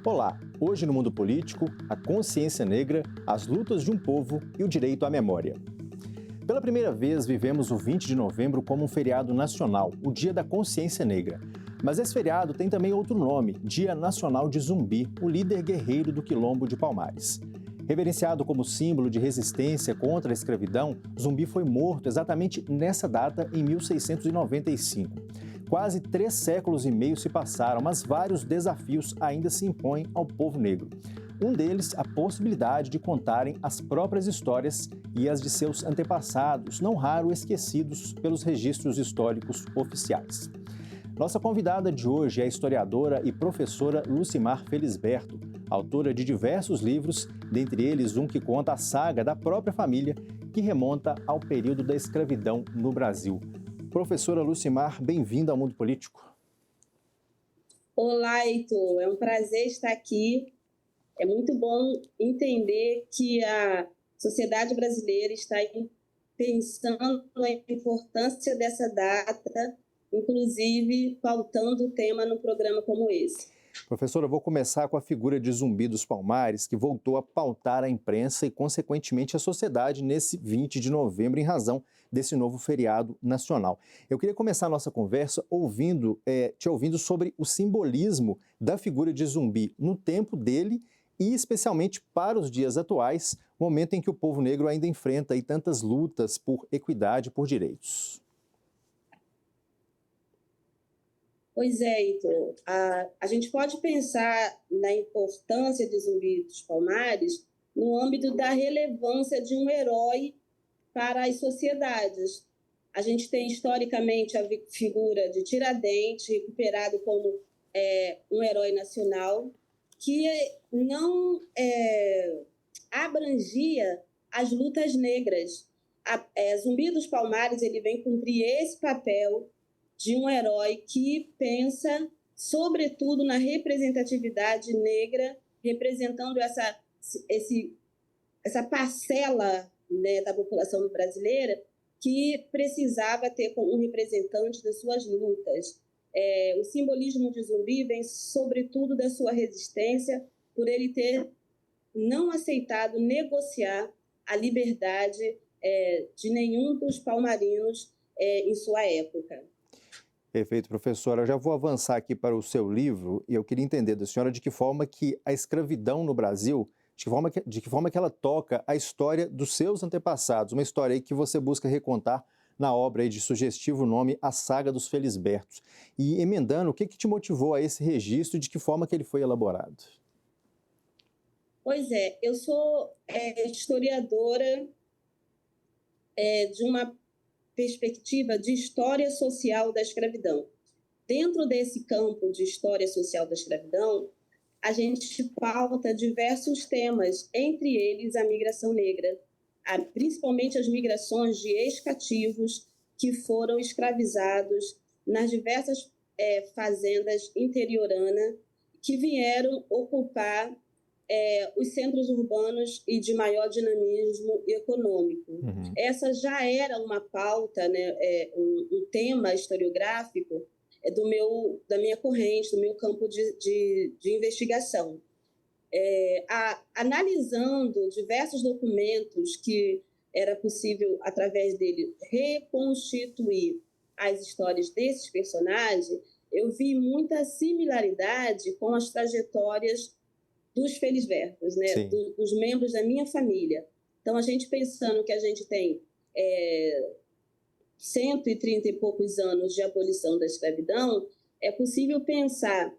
Olá, hoje no Mundo Político, a consciência negra, as lutas de um povo e o direito à memória. Pela primeira vez, vivemos o 20 de novembro como um feriado nacional, o Dia da Consciência Negra. Mas esse feriado tem também outro nome, Dia Nacional de Zumbi, o líder guerreiro do Quilombo de Palmares. Reverenciado como símbolo de resistência contra a escravidão, Zumbi foi morto exatamente nessa data, em 1695. Quase 3 séculos e meio se passaram, mas vários desafios ainda se impõem ao povo negro. Um deles, a possibilidade de contarem as próprias histórias e as de seus antepassados, não raro esquecidos pelos registros históricos oficiais. Nossa convidada de hoje é a historiadora e professora Lucimar Felisberto, autora de diversos livros, dentre eles um que conta a saga da própria família, que remonta ao período da escravidão no Brasil. Professora Lucimar, bem-vinda ao Mundo Político. Olá, Heitor. É um prazer estar aqui. É muito bom entender que a sociedade brasileira está pensando na importância dessa data, inclusive pautando o tema num programa como esse. Professora, eu vou começar com a figura de Zumbi dos Palmares, que voltou a pautar a imprensa e, consequentemente, a sociedade nesse 20 de novembro, em razão desse novo feriado nacional. Eu queria começar a nossa conversa te ouvindo sobre o simbolismo da figura de Zumbi no tempo dele e, especialmente, para os dias atuais, momento em que o povo negro ainda enfrenta aí tantas lutas por equidade e por direitos. Pois é, Heitor. A gente pode pensar na importância de Zumbi dos Palmares no âmbito da relevância de um herói para as sociedades. A gente tem, historicamente, a figura de Tiradentes, recuperado como um herói nacional, que não abrangia as lutas negras. Zumbi dos Palmares ele vem cumprir esse papel de um herói que pensa, sobretudo, na representatividade negra, representando essa parcela, né, da população brasileira que precisava ter um representante das suas lutas. O simbolismo de Zumbi vem, sobretudo, da sua resistência, por ele ter não aceitado negociar a liberdade de nenhum dos palmarinos em sua época. Perfeito, professora. Eu já vou avançar aqui para o seu livro e eu queria entender da senhora de que forma que a escravidão no Brasil, de que forma que ela toca a história dos seus antepassados, uma história aí que você busca recontar na obra aí de sugestivo nome A Saga dos Felisbertos. E emendando, o que te motivou a esse registro e de que forma que ele foi elaborado? Pois é, eu sou historiadora de uma perspectiva de história social da escravidão. Dentro desse campo de história social da escravidão, a gente pauta diversos temas, entre eles a migração negra, principalmente as migrações de ex-cativos que foram escravizados nas diversas fazendas interioranas que vieram ocupar os centros urbanos e de maior dinamismo econômico. Uhum. Essa já era uma pauta, né, um tema historiográfico da minha corrente, do meu campo de investigação. Analisando diversos documentos que era possível, através dele, reconstituir as histórias desses personagens, eu vi muita similaridade com as trajetórias dos Felisbertos, né? Dos membros da minha família. Então, a gente pensando que a gente tem 130 e poucos anos de abolição da escravidão, é possível pensar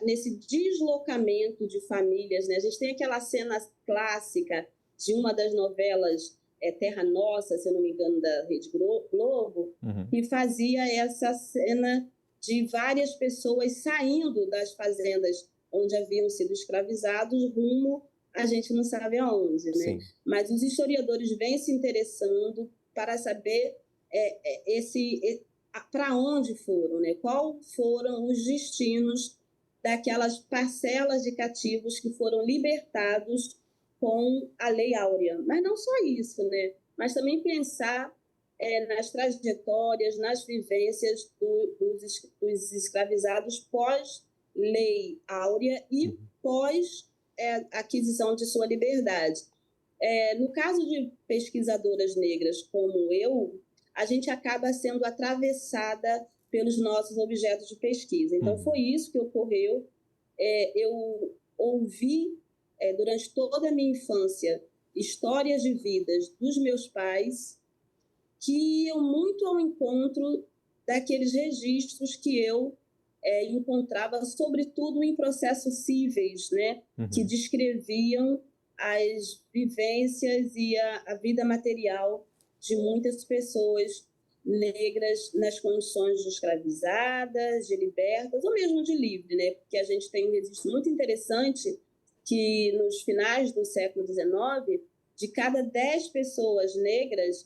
nesse deslocamento de famílias, né? A gente tem aquela cena clássica de uma das novelas Terra Nossa, se eu não me engano, da Rede Globo, que fazia essa cena de várias pessoas saindo das fazendas onde haviam sido escravizados, rumo a gente não sabe aonde, né? Mas os historiadores vêm se interessando para saber para onde foram, né? Qual foram os destinos daquelas parcelas de cativos que foram libertados com a Lei Áurea. Mas não só isso, né? Mas também pensar nas trajetórias, nas vivências dos escravizados pós-Lei Áurea e pós aquisição de sua liberdade. No caso de pesquisadoras negras como eu, a gente acaba sendo atravessada pelos nossos objetos de pesquisa. Então, foi isso que ocorreu. Eu ouvi, durante toda a minha infância, histórias de vidas dos meus pais que iam muito ao encontro daqueles registros que eu encontrava, sobretudo em processos cíveis, né, que descreviam as vivências e a vida material de muitas pessoas negras nas condições de escravizadas, de libertas, ou mesmo de livre, né? Porque a gente tem um registro muito interessante que, nos finais do século XIX, de cada 10 pessoas negras,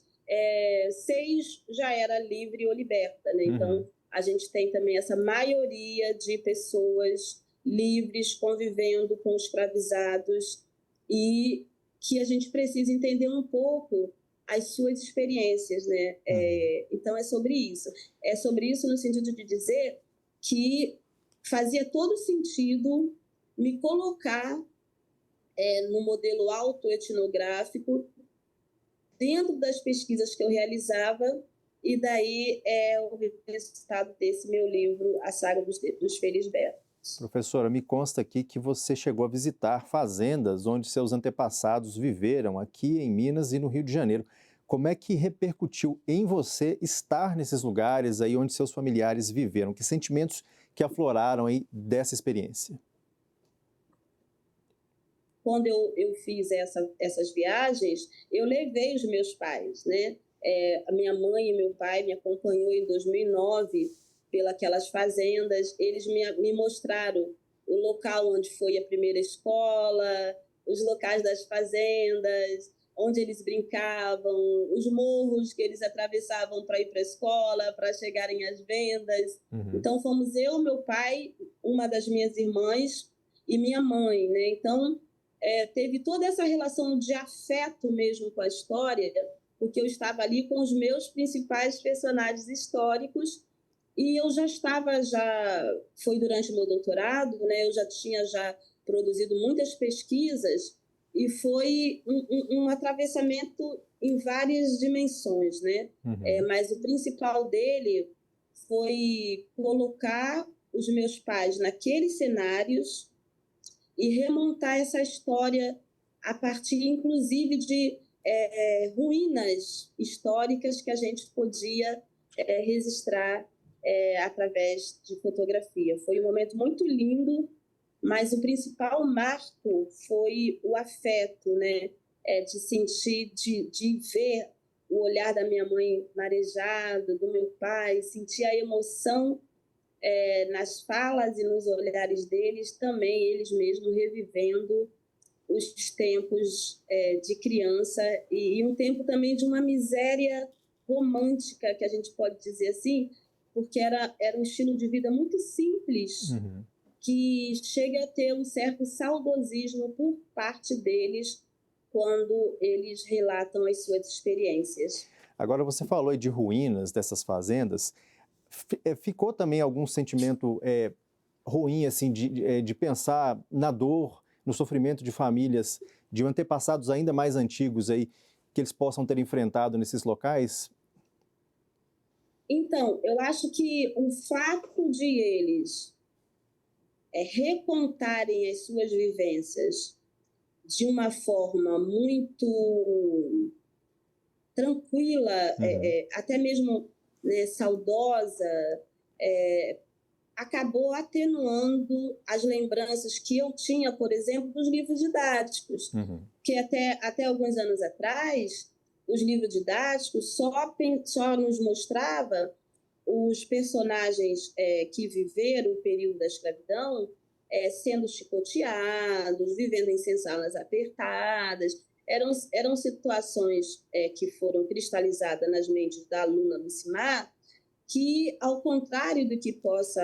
6 já era livre ou liberta, né? Então, a gente tem também essa maioria de pessoas livres convivendo com escravizados e que a gente precisa entender um pouco as suas experiências, né? Então, é sobre isso. É sobre isso no sentido de dizer que fazia todo sentido me colocar no modelo autoetnográfico dentro das pesquisas que eu realizava, e daí o resultado desse meu livro, A Saga dos Felisbertos. Professora, me consta aqui que você chegou a visitar fazendas onde seus antepassados viveram aqui em Minas e no Rio de Janeiro. Como é que repercutiu em você estar nesses lugares aí onde seus familiares viveram? Que sentimentos que afloraram aí dessa experiência? Quando eu fiz essas viagens, eu levei os meus pais, né? A minha mãe e meu pai me acompanhou em 2009 pelas fazendas. Eles me mostraram o local onde foi a primeira escola, os locais das fazendas, onde eles brincavam, os morros que eles atravessavam para ir para a escola, para chegarem às vendas. Então, fomos eu, meu pai, uma das minhas irmãs e minha mãe, né? Então, teve toda essa relação de afeto mesmo com a história, porque eu estava ali com os meus principais personagens históricos e eu foi durante o meu doutorado, né? Eu já tinha produzido muitas pesquisas e foi um atravessamento em várias dimensões, né? Mas o principal dele foi colocar os meus pais naqueles cenários e remontar essa história a partir, inclusive, de ruínas históricas que a gente podia registrar através de fotografia. Foi um momento muito lindo, mas o principal marco foi o afeto, né? De sentir, de ver o olhar da minha mãe marejado, do meu pai, sentir a emoção nas falas e nos olhares deles, também eles mesmos revivendo os tempos de criança e um tempo também de uma miséria romântica, que a gente pode dizer assim, porque era um estilo de vida muito simples, que chega a ter um certo saudosismo por parte deles quando eles relatam as suas experiências. Agora, você falou aí de ruínas dessas fazendas. Ficou também algum sentimento ruim, assim, de pensar na dor, no sofrimento de famílias de antepassados ainda mais antigos aí, que eles possam ter enfrentado nesses locais? Então, eu acho que o fato de eles recontarem as suas vivências de uma forma muito tranquila, até mesmo, né, saudosa, acabou atenuando as lembranças que eu tinha, por exemplo, dos livros didáticos, que até alguns anos atrás, os livros didáticos só nos mostrava os personagens que viveram o período da escravidão sendo chicoteados, vivendo em sensalas apertadas. Eram situações que foram cristalizadas nas mentes da aluna Lucimar, que, ao contrário do que possa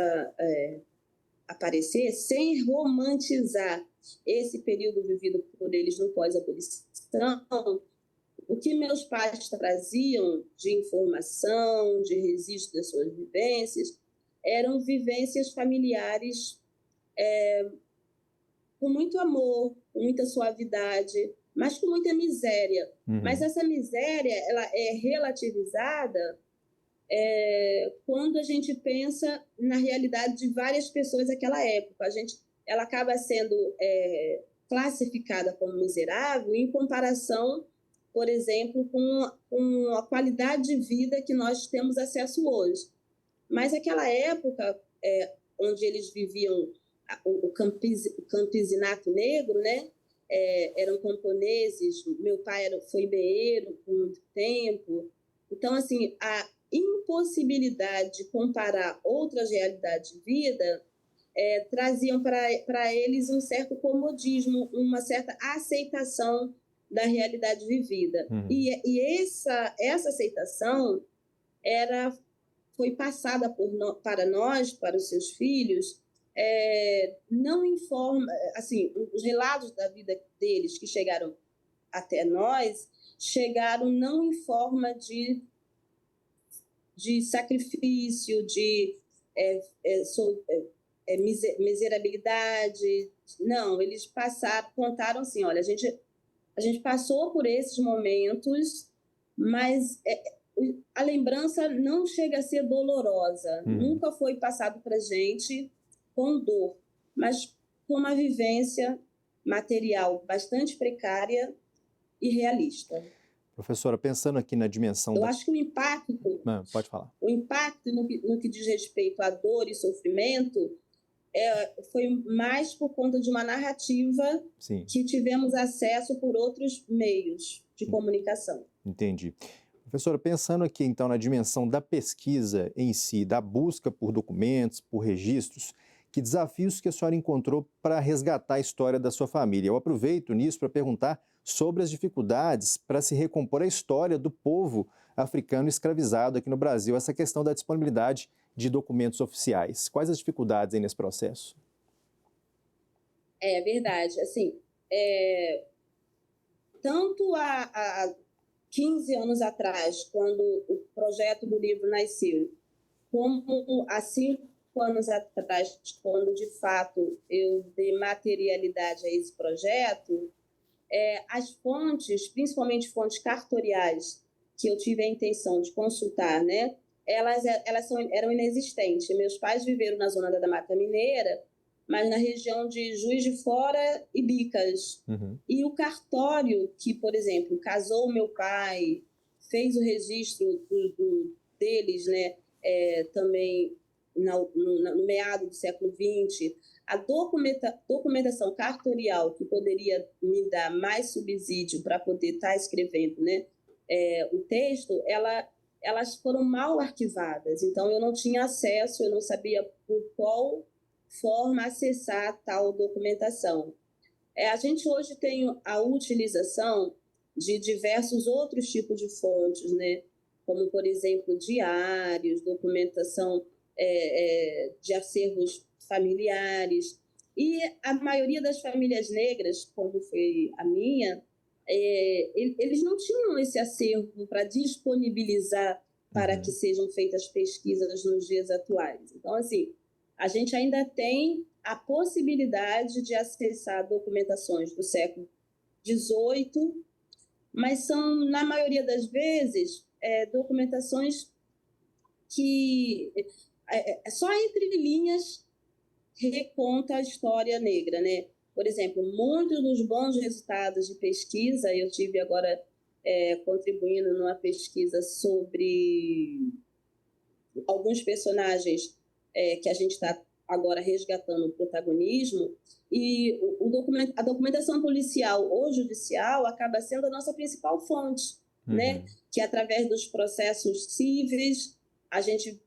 aparecer, sem romantizar esse período vivido por eles no pós-abolição, o que meus pais traziam de informação, de registro das suas vivências, eram vivências familiares com muito amor, com muita suavidade, mas com muita miséria. Mas essa miséria ela é relativizada quando a gente pensa na realidade de várias pessoas daquela época. Ela acaba sendo classificada como miserável em comparação, por exemplo, com a qualidade de vida que nós temos acesso hoje. Mas aquela época onde eles viviam o campesinato negro, né? Eram camponeses, meu pai foi beeiro por muito tempo. Então, assim, a impossibilidade de comparar outras realidades de vida traziam para eles um certo comodismo, uma certa aceitação da realidade vivida. E essa aceitação foi passada para nós, para os seus filhos, não em forma... Assim, os relatos da vida deles que chegaram até nós, chegaram não em forma de sacrifício, de miserabilidade. Não, eles contaram assim, olha, a gente passou por esses momentos, mas a lembrança não chega a ser dolorosa. Nunca foi passado para a gente com dor, mas com uma vivência material bastante precária e realista. Professora, pensando aqui na dimensão... Eu acho que o impacto... Pode falar. O impacto no que diz respeito à dor e sofrimento foi mais por conta de uma narrativa Sim. que tivemos acesso por outros meios de comunicação. Entendi. Professora, pensando aqui então na dimensão da pesquisa em si, da busca por documentos, por registros, que desafios que a senhora encontrou para resgatar a história da sua família? Eu aproveito nisso para perguntar sobre as dificuldades para se recompor a história do povo africano escravizado aqui no Brasil, essa questão da disponibilidade de documentos oficiais. Quais as dificuldades aí nesse processo? É verdade. Assim, tanto há 15 anos atrás, quando o projeto do livro nasceu, como há 5 anos atrás, quando de fato eu dei materialidade a esse projeto, as fontes, principalmente fontes cartoriais, que eu tive a intenção de consultar, né, elas eram inexistentes. Meus pais viveram na zona da Mata Mineira, mas na região de Juiz de Fora e Bicas. E o cartório que, por exemplo, casou o meu pai, fez o registro deles, né, também no meado do século XX, a documentação cartorial que poderia me dar mais subsídio para poder estar escrevendo, né, o texto, elas foram mal arquivadas. Então, eu não tinha acesso, eu não sabia por qual forma acessar tal documentação. A gente hoje tem a utilização de diversos outros tipos de fontes, né? Como, por exemplo, diários, documentação de acervos familiares. E a maioria das famílias negras, como foi a minha, eles não tinham esse acervo para disponibilizar para que sejam feitas pesquisas nos dias atuais. Então, assim, a gente ainda tem a possibilidade de acessar documentações do século XVIII, mas são, na maioria das vezes, documentações que só entre linhas reconta a história negra, né? Por exemplo, muitos dos bons resultados de pesquisa, eu tive agora contribuindo numa pesquisa sobre alguns personagens que a gente está agora resgatando o protagonismo, e a documentação policial ou judicial acaba sendo a nossa principal fonte, né? Que através dos processos cíveis, a gente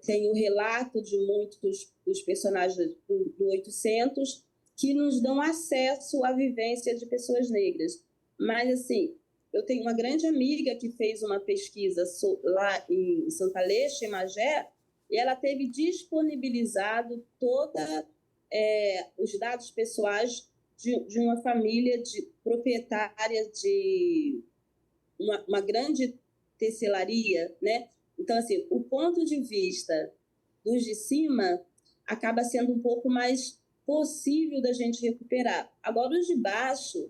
tem o relato de muitos dos personagens do 800 que nos dão acesso à vivência de pessoas negras. Mas, assim, eu tenho uma grande amiga que fez uma pesquisa lá em Santa Leste, em Magé, e ela teve disponibilizado todos os dados pessoais de uma família proprietária de uma grande tecelaria, né? Então, assim, o ponto de vista dos de cima acaba sendo um pouco mais possível da gente recuperar. Agora, os de baixo,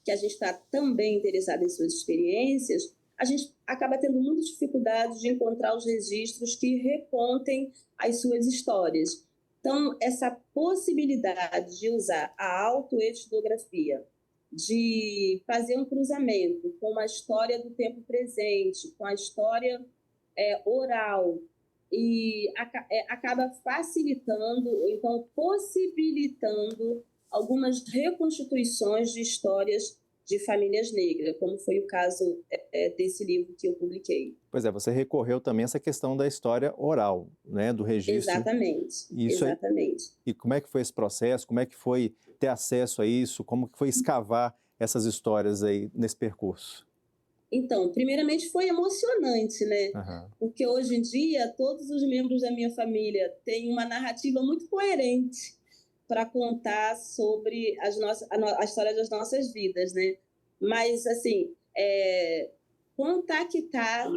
que a gente está também interessado em suas experiências, a gente acaba tendo muita dificuldade de encontrar os registros que recontem as suas histórias. Então, essa possibilidade de usar a autoetnografia, de fazer um cruzamento com a história do tempo presente, com a história oral, e acaba facilitando, ou então possibilitando algumas reconstituições de histórias de famílias negras, como foi o caso desse livro que eu publiquei. Pois é, você recorreu também a essa questão da história oral, né, do registro. Exatamente, Isso exatamente. E como é que foi esse processo? Como é que foi ter acesso a isso? Como que foi escavar essas histórias aí nesse percurso? Então, primeiramente foi emocionante, né? Aham. Porque hoje em dia todos os membros da minha família têm uma narrativa muito coerente para contar sobre a história das nossas vidas, né? Mas, assim, contactar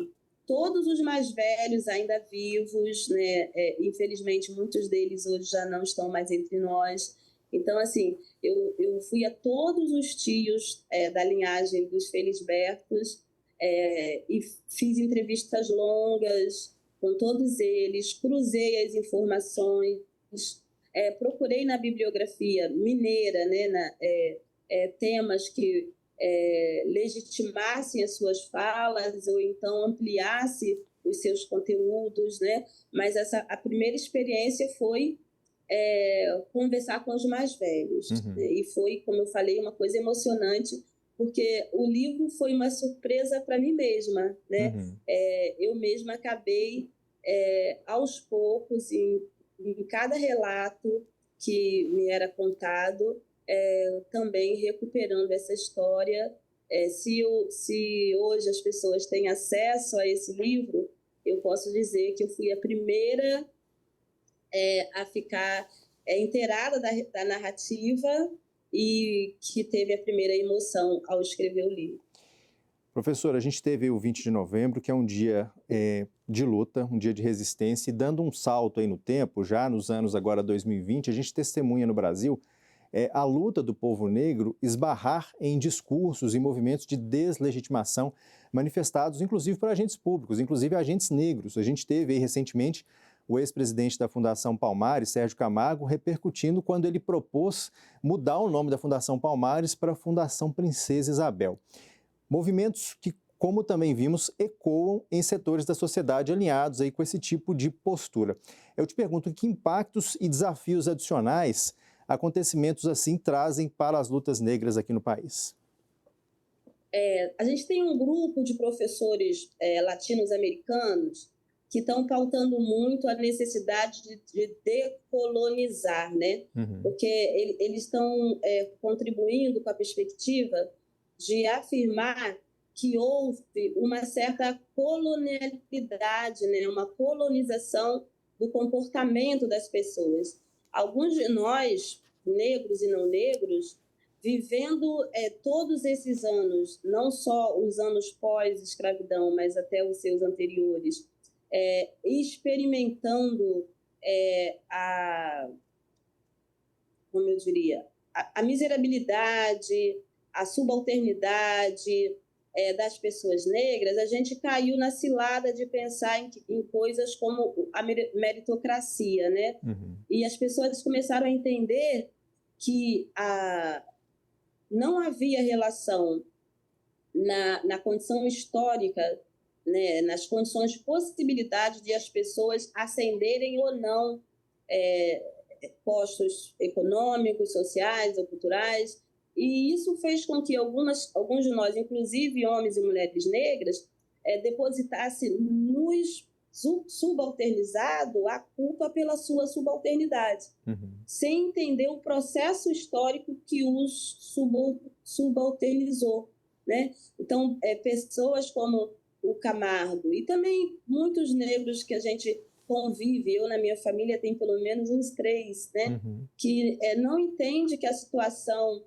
todos os mais velhos ainda vivos, né? Infelizmente, muitos deles hoje já não estão mais entre nós. Então, assim, eu fui a todos os tios da linhagem dos Felisbertos e fiz entrevistas longas com todos eles, cruzei as informações, procurei na bibliografia mineira, né, temas que legitimassem as suas falas ou então ampliasse os seus conteúdos, né? Mas a primeira experiência foi conversar com os mais velhos. Uhum. E foi, como eu falei, uma coisa emocionante, porque o livro foi uma surpresa para mim mesma, né? Uhum. Eu mesma acabei, aos poucos, em cada relato que me era contado, também recuperando essa história. Se hoje as pessoas têm acesso a esse livro, eu posso dizer que eu fui a primeira a ficar inteirada da narrativa e que teve a primeira emoção ao escrever o livro. Professora, a gente teve o 20 de novembro, que é um dia de luta, um dia de resistência, e dando um salto aí no tempo, já nos anos agora 2020, a gente testemunha no Brasil a luta do povo negro esbarrar em discursos e movimentos de deslegitimação manifestados, inclusive por agentes públicos, inclusive agentes negros. A gente teve aí recentemente o ex-presidente da Fundação Palmares, Sérgio Camargo, repercutindo quando ele propôs mudar o nome da Fundação Palmares para a Fundação Princesa Isabel. Movimentos que, como também vimos, ecoam em setores da sociedade alinhados aí com esse tipo de postura. Eu te pergunto, que impactos e desafios adicionais acontecimentos assim trazem para as lutas negras aqui no país? A gente tem um grupo de professores latinos-americanos que estão pautando muito a necessidade de decolonizar, né? Uhum. Porque eles estão contribuindo com a perspectiva de afirmar que houve uma certa colonialidade, né? Uma colonização do comportamento das pessoas. Alguns de nós, negros e não negros, vivendo todos esses anos, não só os anos pós-escravidão, mas até os seus anteriores, experimentando como eu diria, a miserabilidade, a subalternidade das pessoas negras, a gente caiu na cilada de pensar em coisas como a meritocracia, né? Uhum. E as pessoas começaram a entender que não havia relação na condição histórica, né, nas condições de possibilidade de as pessoas ascenderem ou não postos econômicos, sociais ou culturais. E isso fez com que alguns de nós, inclusive homens e mulheres negras, depositassem nos subalternizado a culpa pela sua subalternidade, sem entender o processo histórico que os subalternizou, né? Então, pessoas como o Camargo e também muitos negros que a gente convive, eu na minha família tem pelo menos uns 3, né? Que não entende que a situação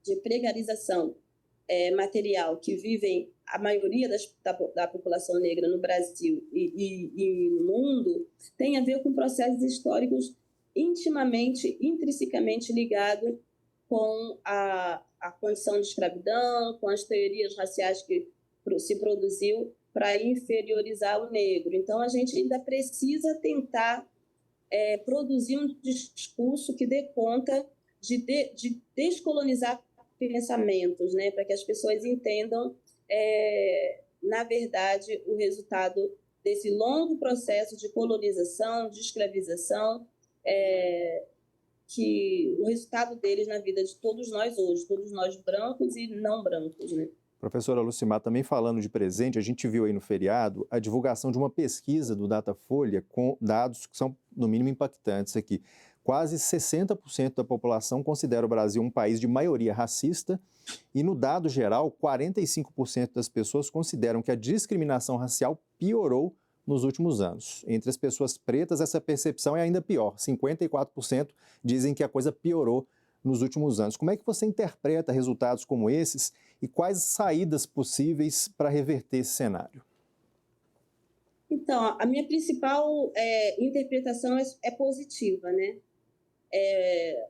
de precarização material que vivem a maioria da população negra no Brasil e no mundo tem a ver com processos históricos intimamente, intrinsecamente ligado com a condição de escravidão, com as teorias raciais que se produziu para inferiorizar o negro. Então, a gente ainda precisa tentar produzir um discurso que dê conta de descolonizar pensamentos, né, para que as pessoas entendam, na verdade, o resultado desse longo processo de colonização, de escravização, que o resultado deles na vida de todos nós hoje, todos nós brancos e não brancos, né? Professora Lucimar, também falando de presente, a gente viu aí no feriado a divulgação de uma pesquisa do Datafolha com dados que são, no mínimo, impactantes aqui. Quase 60% da população considera o Brasil um país de maioria racista e, no dado geral, 45% das pessoas consideram que a discriminação racial piorou nos últimos anos. Entre as pessoas pretas, essa percepção é ainda pior. 54% dizem que a coisa piorou nos últimos anos. Como é que você interpreta resultados como esses e quais saídas possíveis para reverter esse cenário? Então, a minha principal interpretação é positiva, né?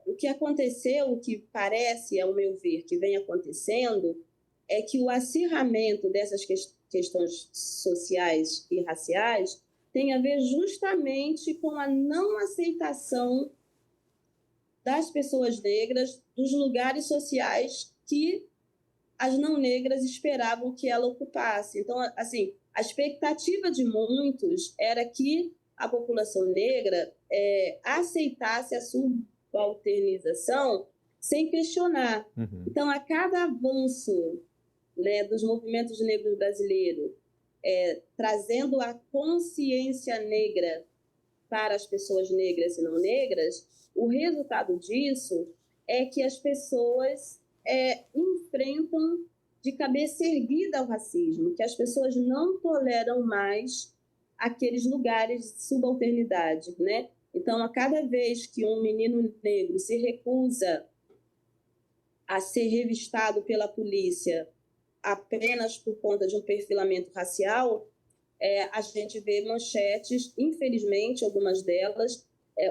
O que aconteceu, o que parece, ao meu ver, que vem acontecendo, é que o acirramento dessas questões sociais e raciais tem a ver justamente com a não aceitação das pessoas negras dos lugares sociais que as não negras esperavam que ela ocupasse. Então, assim, a expectativa de muitos era que a população negra aceitasse a subalternização sem questionar. Uhum. Então, a cada avanço, né, dos movimentos negros brasileiros, trazendo a consciência negra para as pessoas negras e não negras, o resultado disso é que as pessoas enfrentam de cabeça erguida o racismo, que as pessoas não toleram mais aqueles lugares de subalternidade, né? Então, a cada vez que um menino negro se recusa a ser revistado pela polícia apenas por conta de um perfilamento racial, a gente vê manchetes, infelizmente, algumas delas,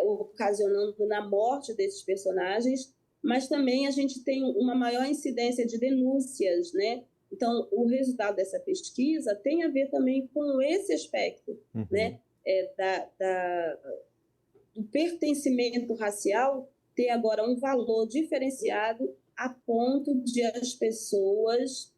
ocasionando na morte desses personagens, mas também a gente tem uma maior incidência de denúncias, né? Então, o resultado dessa pesquisa tem a ver também com esse aspecto, uhum, né? Do pertencimento racial ter agora um valor diferenciado a ponto de as pessoas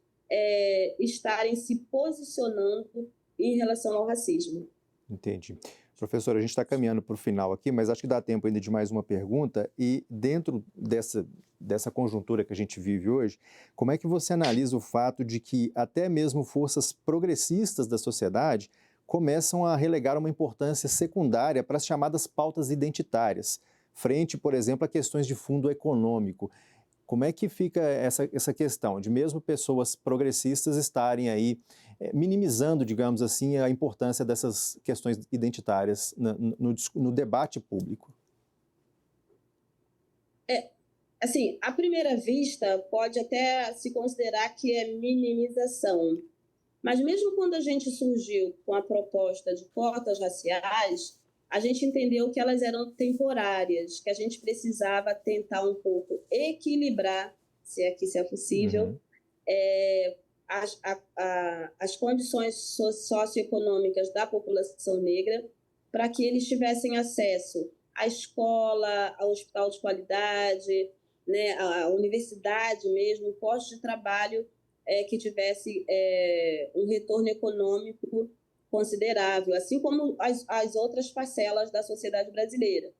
estarem se posicionando em relação ao racismo. Entendi. Professora, a gente está caminhando para o final aqui, mas acho que dá tempo ainda de mais uma pergunta. E dentro dessa conjuntura que a gente vive hoje, como é que você analisa o fato de que até mesmo forças progressistas da sociedade começam a relegar uma importância secundária para as chamadas pautas identitárias, frente, por exemplo, a questões de fundo econômico? Como é que fica essa questão de mesmo pessoas progressistas estarem aí minimizando, digamos assim, a importância dessas questões identitárias no debate público? Assim, à primeira vista, pode até se considerar que é minimização. Mas mesmo quando a gente surgiu com a proposta de cotas raciais, a gente entendeu que elas eram temporárias, que a gente precisava tentar um pouco equilibrar, se é possível, as condições socioeconômicas da população negra para que eles tivessem acesso à escola, ao hospital de qualidade, né, à universidade mesmo, um posto de trabalho que tivesse um retorno econômico considerável, assim como as outras parcelas da sociedade brasileira.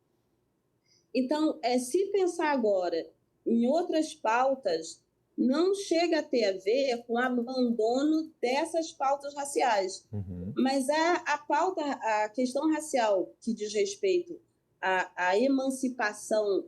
Então, se pensar agora em outras pautas, não chega a ter a ver com o abandono dessas pautas raciais. Uhum. Mas a questão racial que diz respeito à emancipação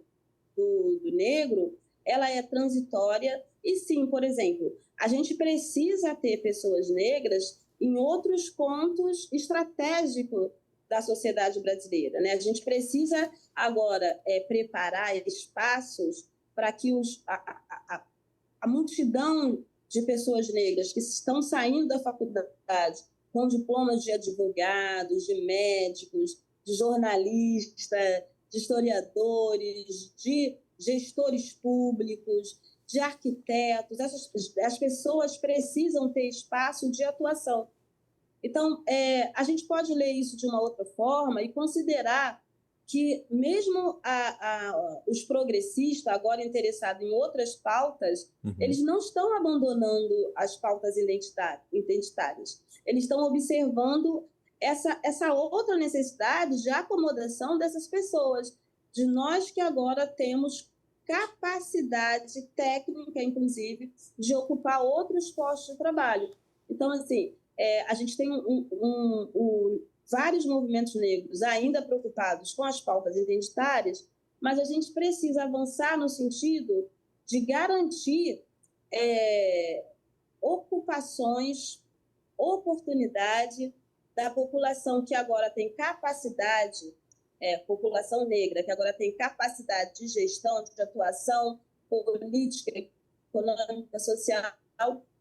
do negro, ela é transitória e sim, por exemplo, a gente precisa ter pessoas negras em outros pontos estratégicos da sociedade brasileira, né? A gente precisa agora preparar espaços para que a multidão de pessoas negras que estão saindo da faculdade com diplomas de advogados, de médicos, de jornalistas, de historiadores, de gestores públicos, de arquitetos. As pessoas precisam ter espaço de atuação. Então, a gente pode ler isso de uma outra forma e considerar que mesmo os progressistas, agora interessados em outras pautas, eles não estão abandonando as pautas identitárias. Eles estão observando essa outra necessidade de acomodação dessas pessoas, de nós que agora temos capacidade técnica, inclusive, de ocupar outros postos de trabalho. Então, assim, a gente tem vários movimentos negros ainda preocupados com as pautas identitárias, mas a gente precisa avançar no sentido de garantir ocupações, oportunidade da população que agora tem capacidade, população negra, que agora tem capacidade de gestão, de atuação política, econômica, social,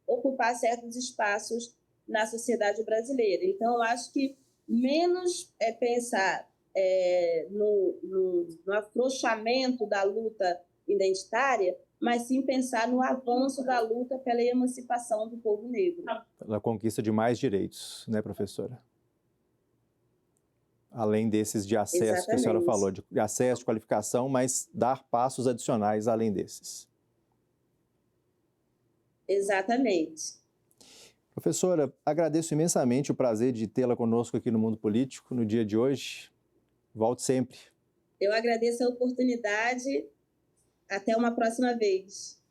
ocupar certos espaços na sociedade brasileira. Então, eu acho que menos pensar no afrouxamento da luta identitária, mas sim pensar no avanço da luta pela emancipação do povo negro. Pela conquista de mais direitos, né, professora? Além desses de acesso. Exatamente. Que a senhora falou, de acesso, de qualificação, mas dar passos adicionais além desses. Exatamente. Professora, agradeço imensamente o prazer de tê-la conosco aqui no Mundo Político no dia de hoje. Volte sempre. Eu agradeço a oportunidade. Até uma próxima vez.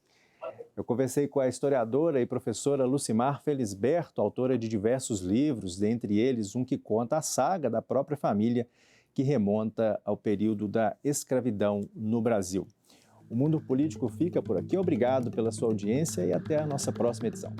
Eu conversei com a historiadora e professora Lucimar Felisberto, autora de diversos livros, dentre eles um que conta a saga da própria família, que remonta ao período da escravidão no Brasil. O Mundo Político fica por aqui. Obrigado pela sua audiência e até a nossa próxima edição.